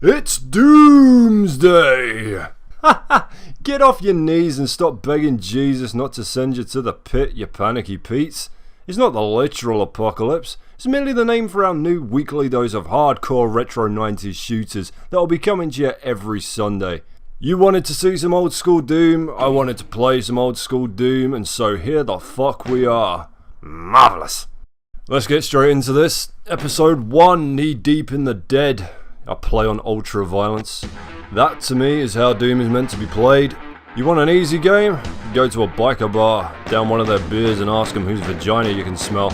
It's Doomsday! Get off your knees and stop begging Jesus not to send you to the pit, you panicky Pete's. It's not the literal apocalypse. It's merely the name for our new weekly dose of hardcore retro 90s shooters that'll be coming to you every Sunday. You wanted to see some old school Doom, I wanted to play some old school Doom, and so here the fuck we are. Marvellous. Let's get straight into this. Episode 1, Knee Deep in the Dead. A play on ultra violence. That to me is how Doom is meant to be played. You want an easy game? Go to a biker bar, down one of their beers and ask them whose vagina you can smell.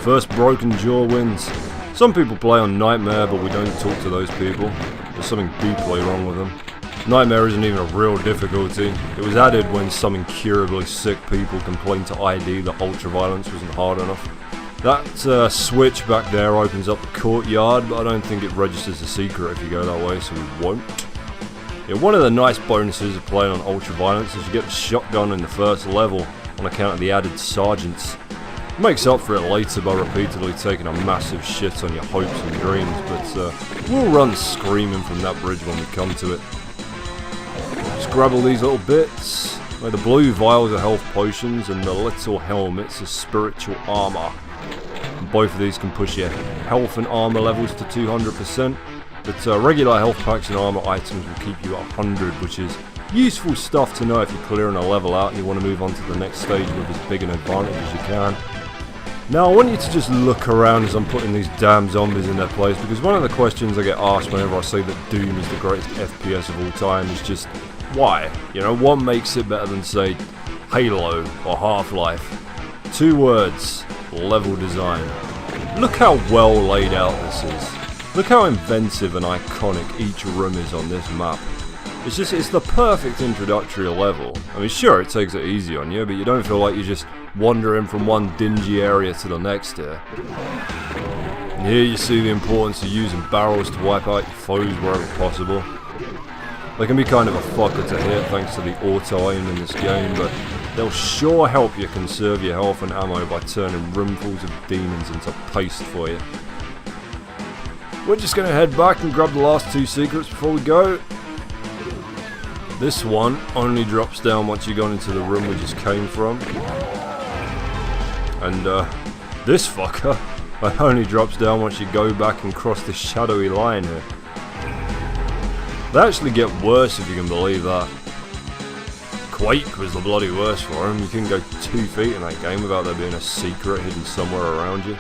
First broken jaw wins. Some people play on Nightmare, but we don't talk to those people. There's something deeply wrong with them. Nightmare isn't even a real difficulty. It was added when some incurably sick people complained to ID that ultra violence wasn't hard enough. That switch back there opens up the courtyard, but I don't think it registers a secret if you go that way, so we won't. Yeah, one of the nice bonuses of playing on ultra violence is you get the shotgun in the first level on account of the added sergeants. It makes up for it later by repeatedly taking a massive shit on your hopes and dreams, but we'll run screaming from that bridge when we come to it. Just grab all these little bits. Like the blue vials are health potions and the little helmets are spiritual armor. Both of these can push your health and armor levels to 200%, but regular health packs and armor items will keep you at 100, which is useful stuff to know if you're clearing a level out and you want to move on to the next stage with as big an advantage as you can. Now I want you to just look around as I'm putting these damn zombies in their place, because one of the questions I get asked whenever I say that Doom is the greatest FPS of all time is just, why? You know, what makes it better than, say, Halo or Half-Life? 2 words. Level design. Look how well laid out this is. Look how inventive and iconic each room is on this map. It's the perfect introductory level. I mean, sure, it takes it easy on you, but you don't feel like you're just wandering from one dingy area to the next here. And here you see the importance of using barrels to wipe out your foes wherever possible. They can be kind of a fucker to hit thanks to the auto aim in this game, but they'll sure help you conserve your health and ammo by turning roomfuls of demons into paste for you. We're just going to head back and grab the last 2 secrets before we go. This one only drops down once you've gone into the room we just came from. And this fucker only drops down once you go back and cross this shadowy line here. They actually get worse if you can believe that. Quake was the bloody worst for him. You couldn't go 2 feet in that game without there being a secret hidden somewhere around you.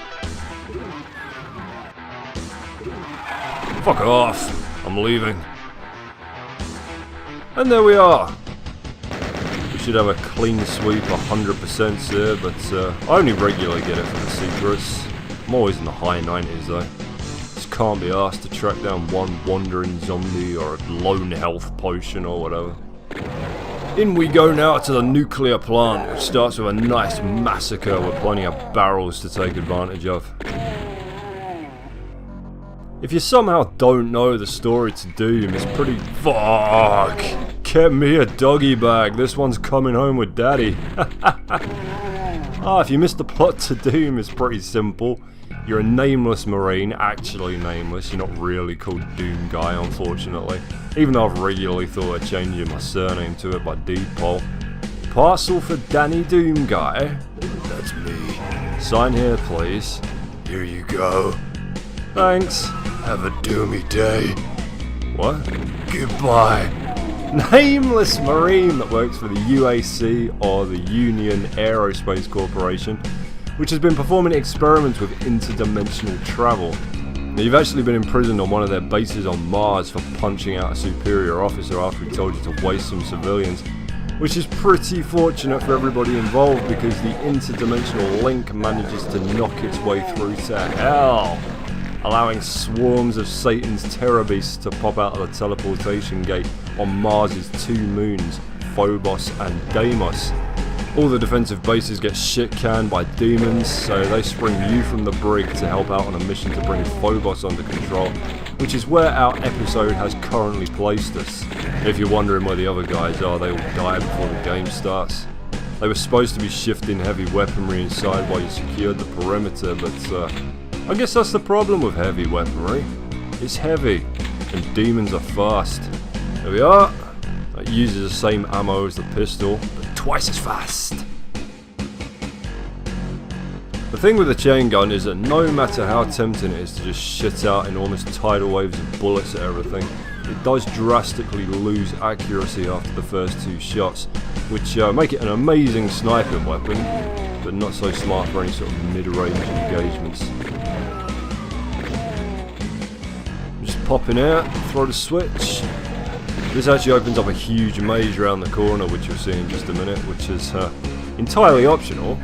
Fuck off. I'm leaving. And there we are. We should have a clean sweep 100% here, but I only regularly get it for the secrets. I'm always in the high 90s though. Just can't be asked to track down one wandering zombie or a lone health potion or whatever. In we go now to the nuclear plant, which starts with a nice massacre with plenty of barrels to take advantage of. If you somehow don't know the story to Doom, it's pretty... Fuck! Get me a doggy bag, this one's coming home with daddy. If you missed the plot to Doom, it's pretty simple. You're a nameless marine, actually nameless, you're not really called Doom Guy unfortunately. Even though I've regularly thought of changing my surname to it by default. Parcel for Danny Doom Guy? That's me. Sign here please. Here you go. Thanks. Have a doomy day. What? Goodbye. Nameless marine that works for the UAC or the Union Aerospace Corporation, which has been performing experiments with interdimensional travel. Now, you've actually been imprisoned on one of their bases on Mars for punching out a superior officer after he told you to waste some civilians, which is pretty fortunate for everybody involved because the interdimensional link manages to knock its way through to hell, allowing swarms of Satan's terror beasts to pop out of the teleportation gate on Mars's 2 moons, Phobos and Deimos. All the defensive bases get shit-canned by demons, so they spring you from the brig to help out on a mission to bring Phobos under control, which is where our episode has currently placed us. If you're wondering where the other guys are, they all die before the game starts. They were supposed to be shifting heavy weaponry inside while you secured the perimeter, but I guess that's the problem with heavy weaponry. It's heavy. And demons are fast. There we are. It uses the same ammo as the pistol, but twice as fast. The thing with the chain gun is that no matter how tempting it is to just shit out enormous tidal waves of bullets at everything, it does drastically lose accuracy after the first 2 shots, which make it an amazing sniping weapon, but not so smart for any sort of mid-range engagements. Just popping out, throw the switch. This actually opens up a huge maze around the corner, which you'll see in just a minute, which is entirely optional.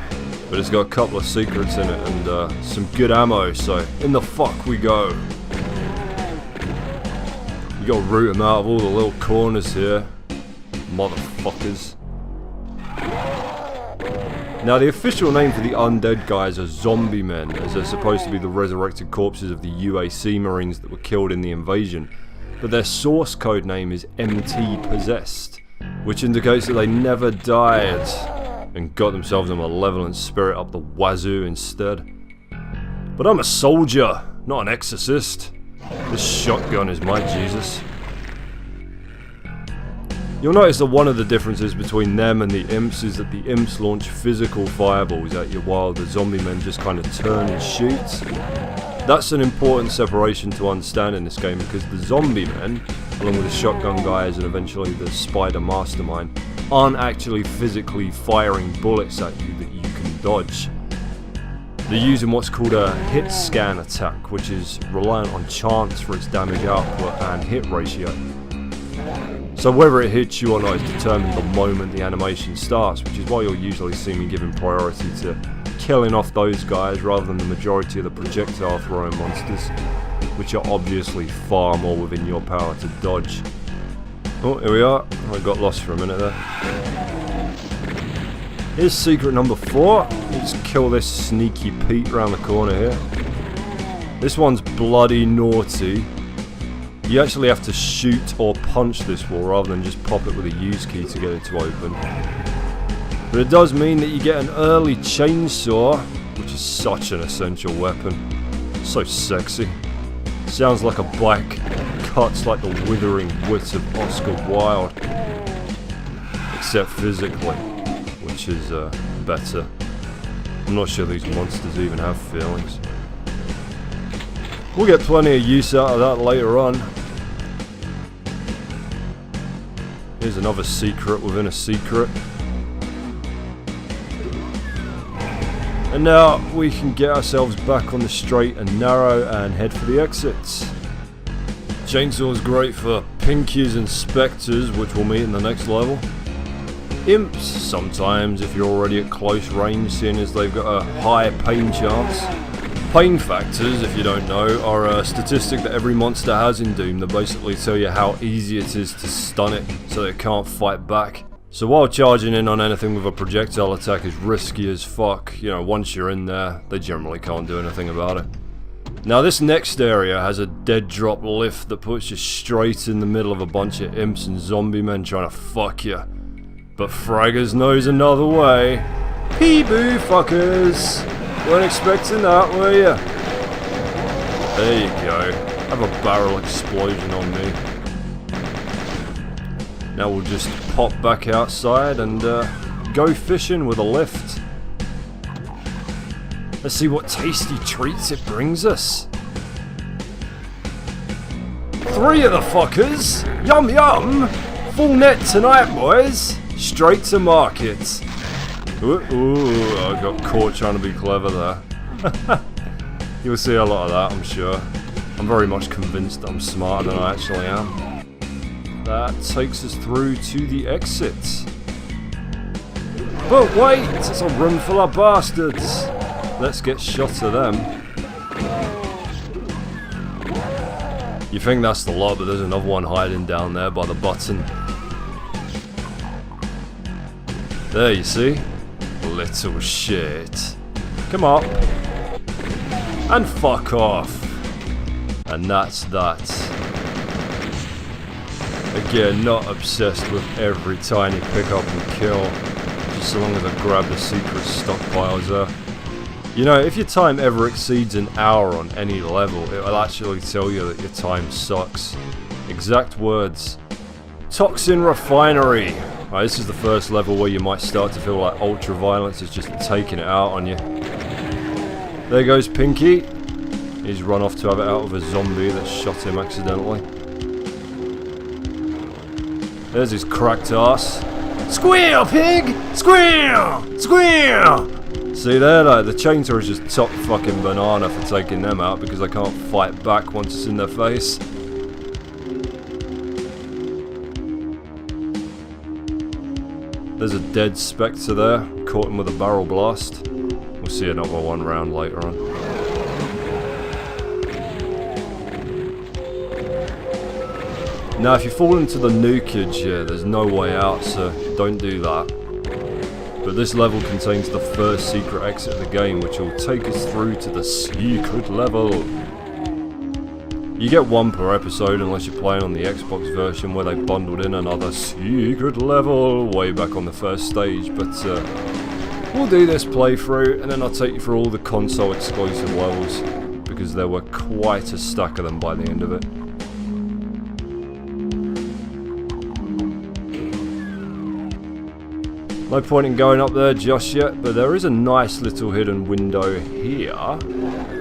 But it's got a couple of secrets in it and some good ammo, so in the fuck we go. You gotta root them out of all the little corners here. Motherfuckers. Now the official name for the undead guys are zombie men, as they're supposed to be the resurrected corpses of the UAC Marines that were killed in the invasion. But their source code name is MT Possessed, which indicates that they never died and got themselves a malevolent spirit up the wazoo instead. But I'm a soldier, not an exorcist. This shotgun is my Jesus. You'll notice that one of the differences between them and the imps is that the imps launch physical fireballs at you while the zombie men just kind of turn and shoot. That's an important separation to understand in this game, because the zombie men, along with the shotgun guys and eventually the spider mastermind, aren't actually physically firing bullets at you that you can dodge. They're using what's called a hit scan attack, which is reliant on chance for its damage output and hit ratio. So whether it hits you or not is determined the moment the animation starts, which is why you'll usually see me giving priority to killing off those guys rather than the majority of the projectile throwing monsters, which are obviously far more within your power to dodge. Oh, here we are. I got lost for a minute there. Here's secret number 4. Let's kill this sneaky Pete around the corner here. This one's bloody naughty. You actually have to shoot or punch this wall rather than just pop it with a use key to get it to open. But it does mean that you get an early chainsaw, which is such an essential weapon. So sexy. Sounds like a black, cuts like the withering wit of Oscar Wilde. Except physically, which is better. I'm not sure these monsters even have feelings. We'll get plenty of use out of that later on. Here's another secret within a secret. And now we can get ourselves back on the straight and narrow and head for the exits. Chainsaw's great for pinkies and spectres, which we'll meet in the next level. Imps sometimes if you're already at close range, seeing as they've got a high pain chance. Pain factors, if you don't know, are a statistic that every monster has in Doom that basically tell you how easy it is to stun it so that it can't fight back. So while charging in on anything with a projectile attack is risky as fuck, you know, once you're in there, they generally can't do anything about it. Now this next area has a dead drop lift that puts you straight in the middle of a bunch of imps and zombie men trying to fuck you. But Fraggers knows another way. Peeboo fuckers! Weren't expecting that, were you? There you go. Have a barrel explosion on me. Now we'll just pop back outside and go fishing with a lift. Let's see what tasty treats it brings us. 3 of the fuckers! Yum yum! Full net tonight, boys! Straight to market. Ooh, I got caught trying to be clever there. You'll see a lot of that, I'm sure. I'm very much convinced I'm smarter than I actually am. That takes us through to the exits. But wait, it's a room full of bastards. Let's get shots of them. You think that's the lot, but there's another one hiding down there by the button. There, you see? Little shit. Come up. And fuck off. And that's that. Again, not obsessed with every tiny pick up and kill, just so long as I grab the secret stockpiles there. You know, if your time ever exceeds an hour on any level, it will actually tell you that your time sucks. Exact words. Toxin Refinery. Right, this is the first level where you might start to feel like ultra-violence is just taking it out on you. There goes Pinky. He's run off to have it out of a zombie that shot him accidentally. There's his cracked ass. Squeal, pig! Squeal! Squeal! See there, like, the chainsaw is just top fucking banana for taking them out because they can't fight back once it's in their face. There's a dead Spectre there, caught him with a barrel blast. We'll see another one round later on. Now if you fall into the nukage here, there's no way out, so don't do that. But this level contains the first secret exit of the game, which will take us through to the secret level. You get one per episode unless you're playing on the Xbox version where they bundled in another secret level way back on the first stage, but we'll do this playthrough and then I'll take you through all the console exclusive levels because there were quite a stack of them by the end of it. No point in going up there just yet, but there is a nice little hidden window here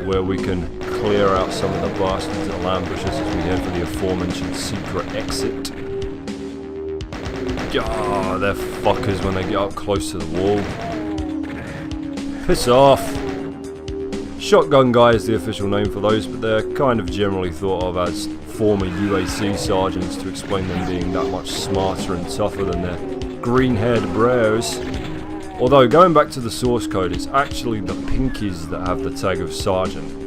where we can clear out some of the bastards that will ambush us as we head for the aforementioned secret exit. Ah, they're fuckers when they get up close to the wall. Piss off! Shotgun guy is the official name for those, but they're kind of generally thought of as former UAC sergeants to explain them being that much smarter and tougher than their green-haired bros. Although, going back to the source code, it's actually the Pinkies that have the tag of Sergeant.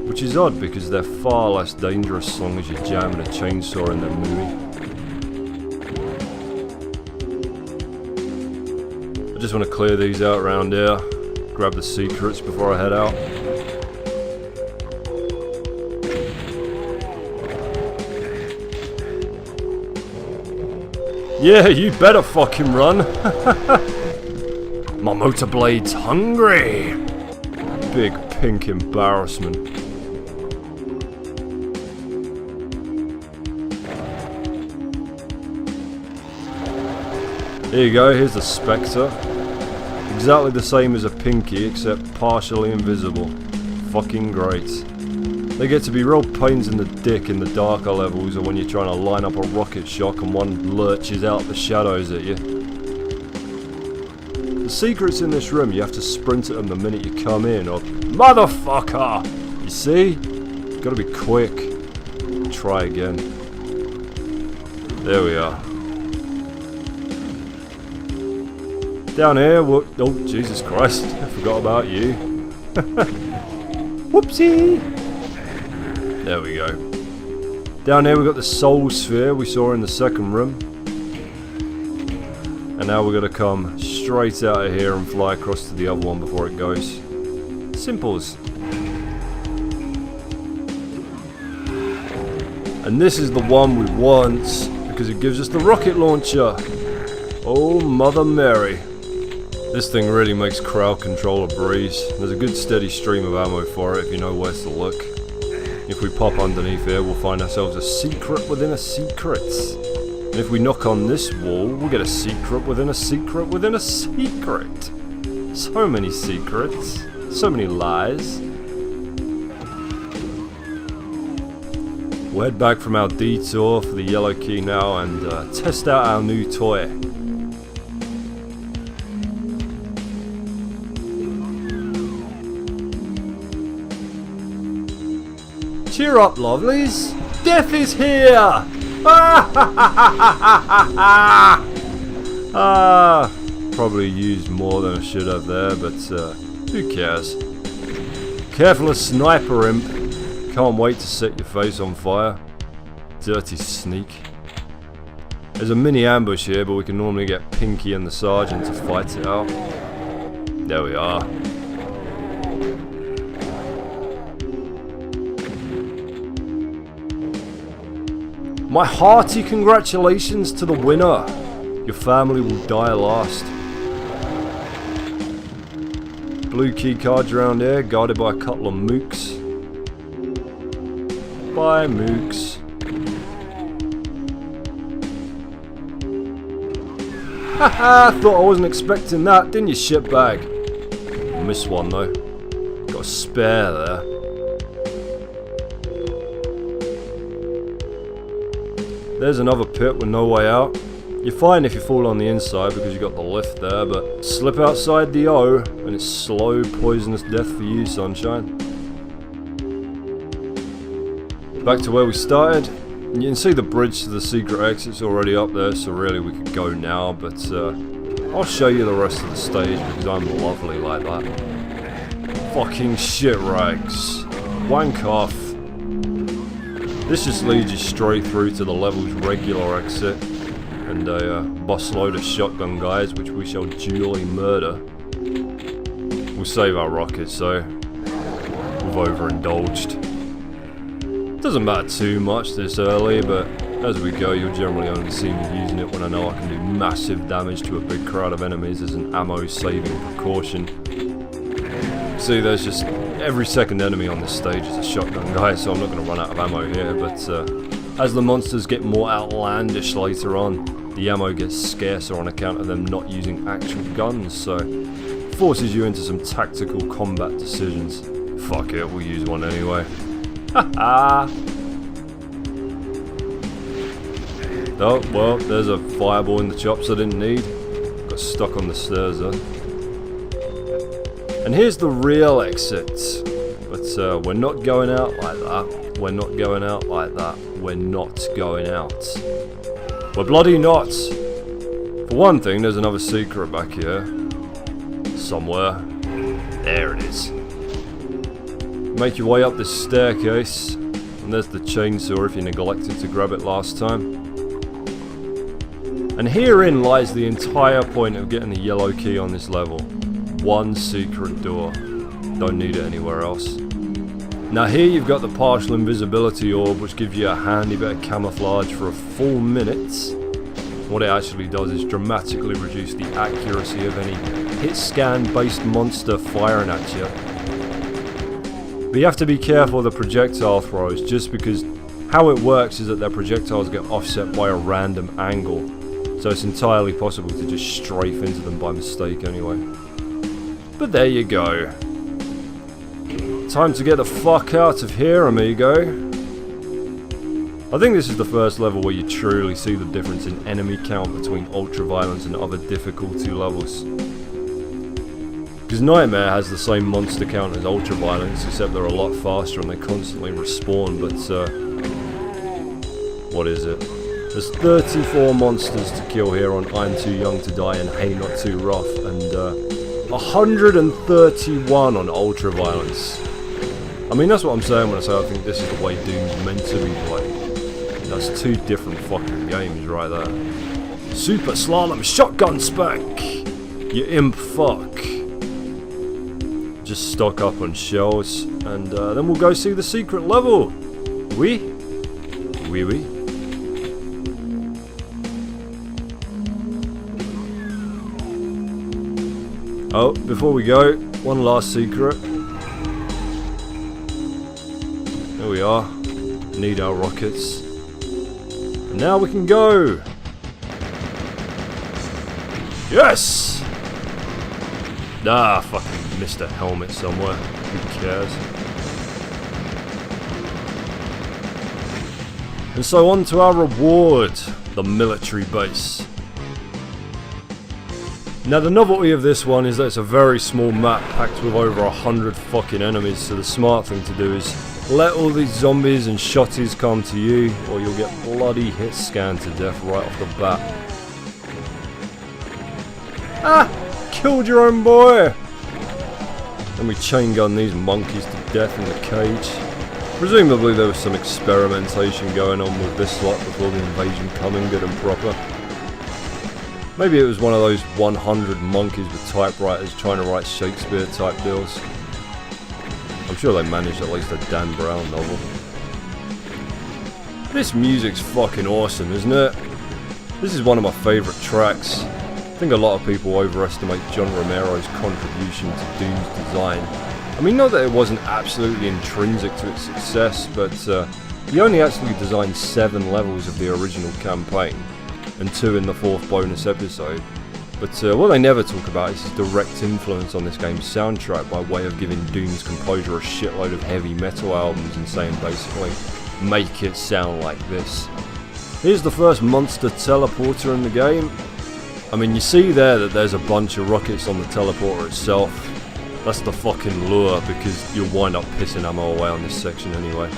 Which is odd, because they're far less dangerous as long as you're jamming a chainsaw in their movie. I just want to clear these out around here, grab the secrets before I head out. Yeah, you better fucking run. My motor blade's hungry. Big pink embarrassment. Here you go, here's the Spectre. Exactly the same as a Pinky, except partially invisible. Fucking great. They get to be real pains in the dick in the darker levels or when you're trying to line up a rocket shock and one lurches out the shadows at you. The secret's in this room, you have to sprint at them the minute you come in or... Motherfucker! You see? Gotta be quick. Try again. There we are. Down here, oh Jesus Christ, I forgot about you. Whoopsie! There we go. Down here we've got the soul sphere we saw in the second room. And now we're going to come straight out of here and fly across to the other one before it goes. Simples. And this is the one we want because it gives us the rocket launcher. Oh Mother Mary. This thing really makes crowd control a breeze. There's a good steady stream of ammo for it if you know where to look. If we pop underneath here, we'll find ourselves a secret within a secret. And if we knock on this wall, we'll get a secret within a secret within a secret. So many secrets. So many lies. We'll head back from our detour for the yellow key now and test out our new toy. Cheer up, lovelies! Death is here! Probably used more than I should have there, but who cares? Careful of sniper imp. Can't wait to set your face on fire. Dirty sneak. There's a mini ambush here, but we can normally get Pinky and the Sergeant to fight it out. There we are. My hearty congratulations to the winner. Your family will die last. blue key cards around here, guarded by a couple of mooks. Bye, mooks. Haha, thought I wasn't expecting that, didn't you, shitbag? I missed one though. Got a spare there. There's another pit with no way out. You're fine if you fall on the inside because you got the lift there, but slip outside the O and it's slow, poisonous death for you, sunshine. Back to where we started. You can see the bridge to the secret exit's already up there, so really we could go now, but I'll show you the rest of the stage because I'm lovely like that. Fucking shit rags. Wank off. This just leads you straight through to the level's regular exit and a busload of shotgun guys which we shall duly murder. We'll save our rockets, so we've overindulged. Doesn't matter too much this early, but as we go you'll generally only see me using it when I know I can do massive damage to a big crowd of enemies as an ammo saving precaution. See, there's just every second enemy on this stage is a shotgun guy, so I'm not going to run out of ammo here, but as the monsters get more outlandish later on, the ammo gets scarcer on account of them not using actual guns, so forces you into some tactical combat decisions. Fuck it, we'll use one anyway. Haha! Oh, well, there's a fireball in the chops I didn't need. Got stuck on the stairs there. And here's the real exit. But we're not going out like that. We're not going out like that. We're not going out. We're bloody not! For one thing, there's another secret back here. Somewhere. There it is. Make your way up this staircase, and there's the chainsaw if you neglected to grab it last time. And herein lies the entire point of getting the yellow key on this level. One secret door. Don't need it anywhere else. Now here you've got the partial invisibility orb, which gives you a handy bit of camouflage for a full minute. What it actually does is dramatically reduce the accuracy of any hit scan based monster firing at you. But you have to be careful of the projectile throws, just because how it works is that their projectiles get offset by a random angle. So it's entirely possible to just strafe into them by mistake anyway. But there you go. Time to get the fuck out of here, amigo. I think this is the first level where you truly see the difference in enemy count between ultraviolence and other difficulty levels. Because Nightmare has the same monster count as ultraviolence, except they're a lot faster and they constantly respawn, but what is it? There's 34 monsters to kill here on I'm Too Young to Die and Hey Not Too Rough, and 131 on ultraviolence. I mean, that's what I'm saying when I say I think this is the way Doom's meant to be played. That's two different fucking games right there. Super Slalom Shotgun Spank! You imp fuck. Just stock up on shells, and then we'll go see the secret level. Oui? Oui, oui. Oh, before we go, one last secret. There we are. Need our rockets. And now we can go! Yes! Ah, fucking missed a helmet somewhere. Who cares? And so on to our reward, the military base. Now the novelty of this one is that it's a very small map packed with over 100 fucking enemies, so the smart thing to do is let all these zombies and shotties come to you, or you'll get bloody hit scanned to death right off the bat. Ah! Killed your own boy! Then we chain gun these monkeys to death in the cage. Presumably there was some experimentation going on with this lot before the invasion coming good and proper. Maybe it was one of those 100 monkeys with typewriters trying to write Shakespeare type deals. I'm sure they managed at least a Dan Brown novel. This music's fucking awesome, isn't it? This is one of my favourite tracks. think a lot of people overestimate John Romero's contribution to Doom's design. I mean, not that it wasn't absolutely intrinsic to its success, but he only actually designed 7 levels of the original campaign, and 2 in the 4th bonus episode. But what they never talk about is his direct influence on this game's soundtrack by way of giving Doom's composer a shitload of heavy metal albums and saying basically, make it sound like this. Here's the first monster teleporter in the game. I mean, you see there that there's a bunch of rockets on the teleporter itself. That's the fucking lure, because you'll wind up pissing ammo away on this section anyway.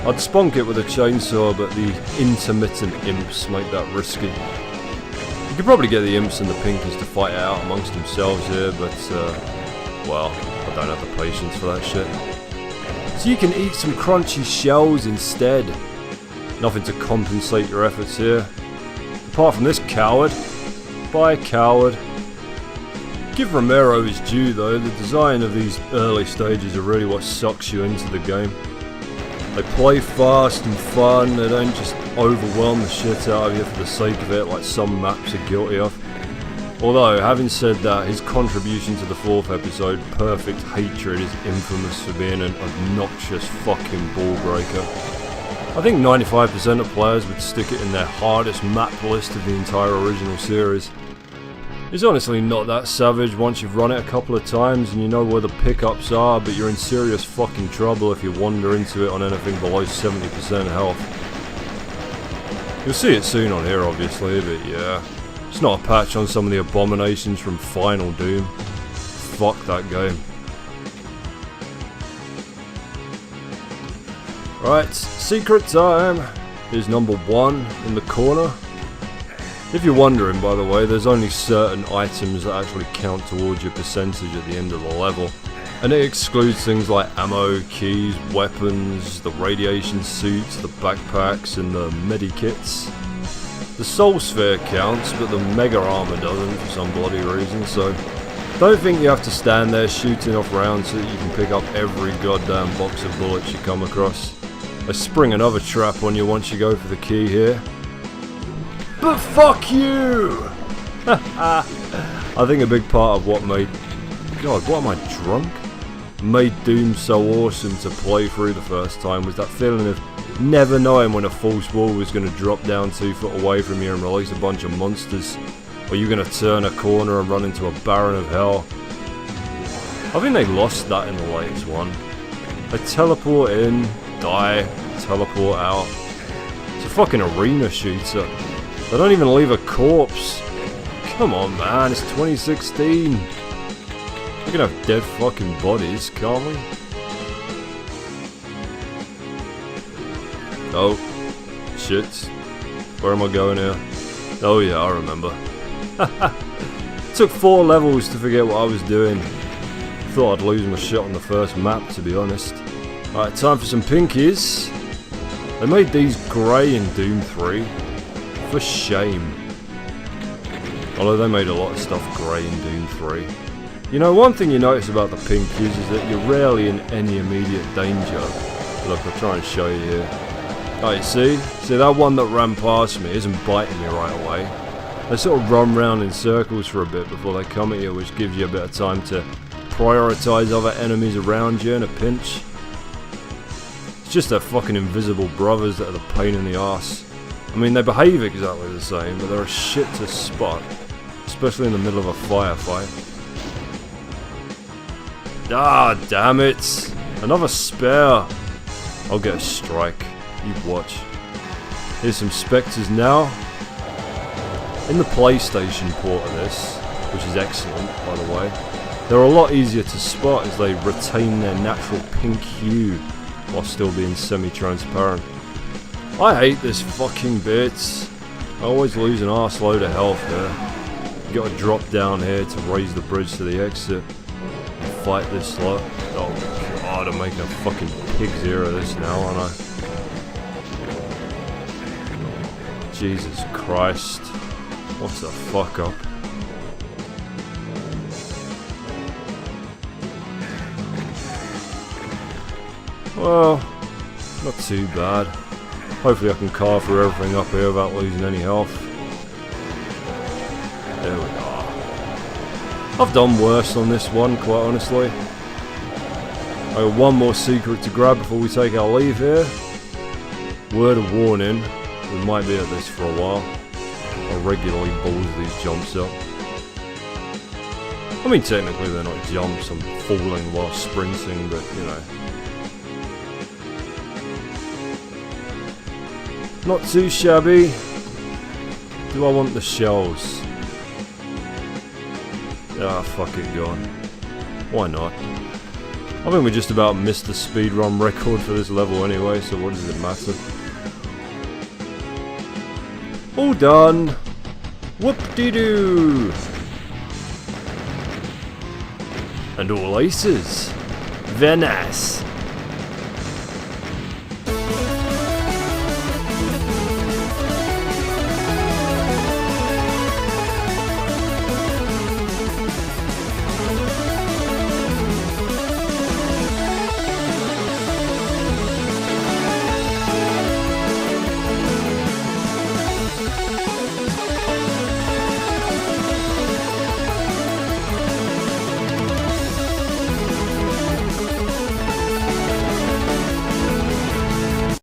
I'd spunk it with a chainsaw, but the intermittent imps make that risky. You could probably get the imps and the pinkies to fight it out amongst themselves here, but well, I don't have the patience for that shit. So you can eat some crunchy shells instead. Nothing to compensate your efforts here. Apart from this coward. Bye, coward. Give Romero his due though, the design of these early stages are really what sucks you into the game. They play fast and fun, they don't just overwhelm the shit out of you for the sake of it like some maps are guilty of. Although, having said that, his contribution to the 4th episode, Perfect Hatred, is infamous for being an obnoxious fucking ball breaker. I think 95% of players would stick it in their hardest map list of the entire original series. It's honestly not that savage once you've run it a couple of times and you know where the pickups are, but you're in serious fucking trouble if you wander into it on anything below 70% health. You'll see it soon on here obviously, but yeah. It's not a patch on some of the abominations from Final Doom. Fuck that game. Right, secret time. Here's number 1 in the corner. If you're wondering, by the way, there's only certain items that actually count towards your percentage at the end of the level. And it excludes things like ammo, keys, weapons, the radiation suits, the backpacks, and the medikits. The Soul Sphere counts, but the Mega Armor doesn't for some bloody reason, so don't think you have to stand there shooting off rounds so that you can pick up every goddamn box of bullets you come across. They spring another trap on you once you go for the key here. But fuck you! I think a big part of what made... God, what am I, drunk? Made Doom so awesome to play through the first time was that feeling of never knowing when a false wall was going to drop down 2 foot away from you and release a bunch of monsters. Or you're going to turn a corner and run into a barren of hell. I think they lost that in the latest one. They teleport in, die, teleport out. It's a fucking arena shooter. They don't even leave a corpse. Come on man, it's 2016. We can have dead fucking bodies, can't we? Oh, shit. Where am I going here? Oh yeah, I remember. Took 4 levels to forget what I was doing. Thought I'd lose my shit on the first map, to be honest. Alright, time for some pinkies. They made these grey in Doom 3. For shame. Although they made a lot of stuff grey in Doom 3. You know, one thing you notice about the pinkies is that you're rarely in any immediate danger. Look, I'll try and show you here. Oh, you see? See, that one that ran past me isn't biting me right away. They sort of run round in circles for a bit before they come at you, which gives you a bit of time to prioritise other enemies around you in a pinch. It's just their fucking invisible brothers that are the pain in the arse. I mean, they behave exactly the same, but they're a shit to spot, especially in the middle of a firefight. Ah, damn it! Another spare! I'll get a strike. You watch. Here's some spectres now. In the PlayStation port of this, which is excellent, by the way, they're a lot easier to spot as they retain their natural pink hue while still being semi-transparent. I hate this fucking bit. I always lose an arseload of health there. You gotta drop down here to raise the bridge to the exit and fight this lot. Oh god, I'm making a fucking pig's ear of this now, aren't I? Jesus Christ. What's the fuck up? Well, not too bad. Hopefully I can carve through everything up here without losing any health. I've done worse on this one, quite honestly. I got one more secret to grab before we take our leave here. Word of warning, we might be at this for a while. I regularly balls these jumps up. I mean, technically they're not jumps, I'm falling while sprinting, but you know. Not too shabby. Do I want the shells? Ah, fuck it, go on. Why not? I think we just about missed the speedrun record for this level anyway, so what does it matter? All done! Whoop-de-doo! And all aces! Very nice!